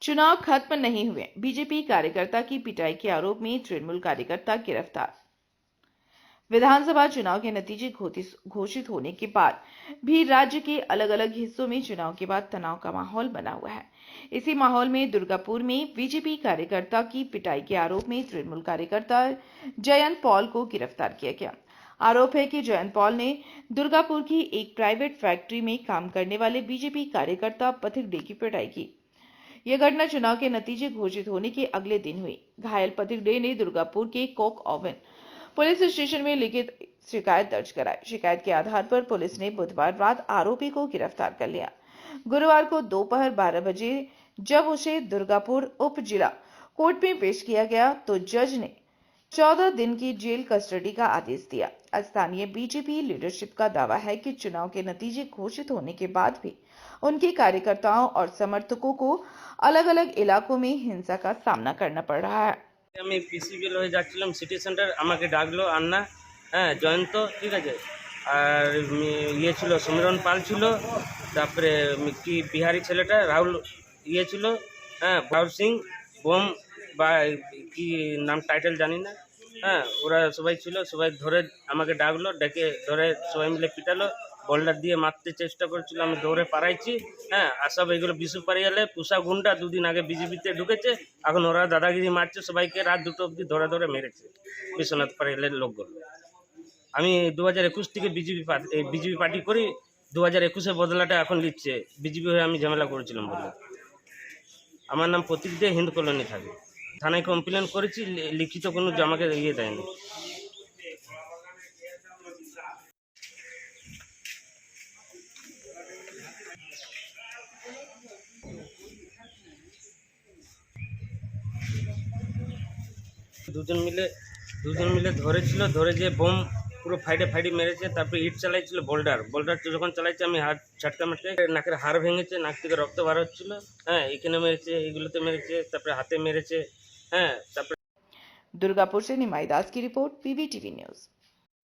चुनाव खत्म नहीं हुए, बीजेपी कार्यकर्ता की पिटाई के आरोप में तृणमूल कार्यकर्ता गिरफ्तार। विधानसभा चुनाव के नतीजे घोषित होने के बाद भी राज्य के अलग अलग हिस्सों में चुनाव के बाद तनाव का माहौल बना हुआ है। इसी माहौल में दुर्गापुर में बीजेपी कार्यकर्ता की पिटाई के आरोप में तृणमूल कार्यकर्ता जयंत पॉल को गिरफ्तार किया गया। आरोप है कि जयंत पॉल ने दुर्गापुर की एक प्राइवेट फैक्ट्री में काम करने वाले बीजेपी कार्यकर्ता पथिक डे की पिटाई की। यह घटना चुनाव के नतीजे घोषित होने के अगले दिन हुई। घायल पथिक डे ने दुर्गापुर के कोक ओवन पुलिस स्टेशन में लिखित शिकायत दर्ज कराई। शिकायत के आधार पर पुलिस ने बुधवार रात आरोपी को गिरफ्तार कर लिया। गुरुवार को दोपहर 12 बजे जब उसे दुर्गापुर उप जिला कोर्ट में पेश किया गया तो जज ने 14 दिन की जेल कस्टडी का आदेश दिया। स्थानीय बीजेपी लीडरशिप का दावा है कि चुनाव के नतीजे घोषित होने के बाद भी उनके कार्यकर्ताओं और समर्थकों को अलग अलग इलाकों में हिंसा का सामना करना पड़ रहा है। আমি পিসিবিএল হয়ে যাচ্ছিলাম সিটি সেন্টার, আমাকে ডাকলো আন্না, হ্যাঁ জয়ন্ত, ঠিক আছে। আর ইয়ে ছিল সমীরণ পাল ছিল, তারপরে কি বিহারি ছেলেটা রাহুল ইয়ে ছিল, হ্যাঁ রাহুল সিং বোম বা কি নাম টাইটেল জানি না, হ্যাঁ ওরা সবাই ছিল। সবাই ধরে আমাকে ডাকলো, ডেকে ধরে সবাই মিলে পিটালো, বোল্ডার দিয়ে মারতে চেষ্টা করেছিল, আমি দৌড়ে পারাইছি। হ্যাঁ আর সব এগুলো বিশু পারিয়ালে পুষা গুন্ডা দুদিন আগে বিজেপিতে ঢুকেছে, এখন ওরা দাদাগিরি মারছে সবাইকে, রাত 2টো অবধি ধরে ধরে মেরেছে বিশ্বনাথ পারিয়ালের লোকগুলো। আমি 2021 থেকে বিজেপি পার্টি করি, 2021-এর বদলাটা এখন নিচ্ছে, বিজেপি হয়ে আমি ঝামেলা করেছিলাম বলে। আমার নাম প্রতীক দে, হিন্দ কলোনি থাকে। থানায় কমপ্লেন করেছি, লিখিত কোনো আমাকে ইয়ে দেয়নি। দুজন মিলে ধরেছিল, ধরে যে বোম পুরো ফাইটে মেরেছে, তারপরে ইট চালাইছিল, বোল্ডার যখন চালাইছে আমি হাত ঝাটকা মারতে নাকের হাড় ভেঙেছে, নাক থেকে রক্ত বার হচ্ছিল। হ্যাঁ এখানে মেরেছে, এগুলোতে মেরেছে, তারপরে হাতে মেরেছে। হ্যাঁ তারপরে दुर्गापुर से निमाई दास की रिपोर्ट, पीवीटीवी न्यूज।